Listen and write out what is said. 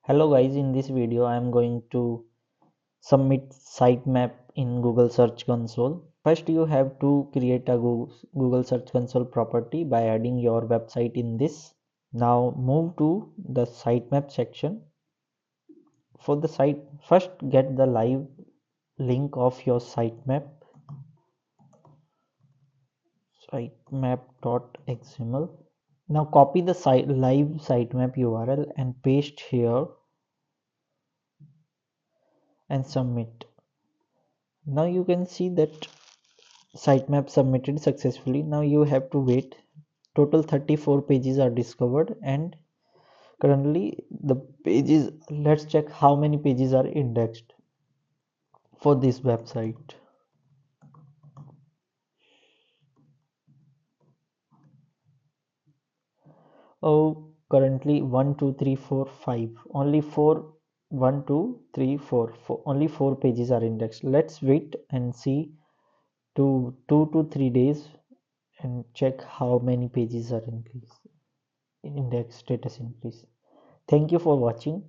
Hello guys, in this video I am going to submit sitemap in Google Search Console. First you have to create a Google Search Console property by adding your website in this. Now move to the sitemap section. For the site, first get the live link of your sitemap, sitemap.xml. Now copy the live sitemap URL and paste here and submit. Now you can see that sitemap submitted successfully. Now you have to wait. Total 34 pages are discovered, and currently the pages, let's check how many pages are indexed for this website. Oh, currently 1 2 3 4 5, only 4, 1 2 3 4, 4, only 4 pages are indexed. Let's wait and see to 2 to 3 days and check how many pages are increased, index status increase. Thank you for watching.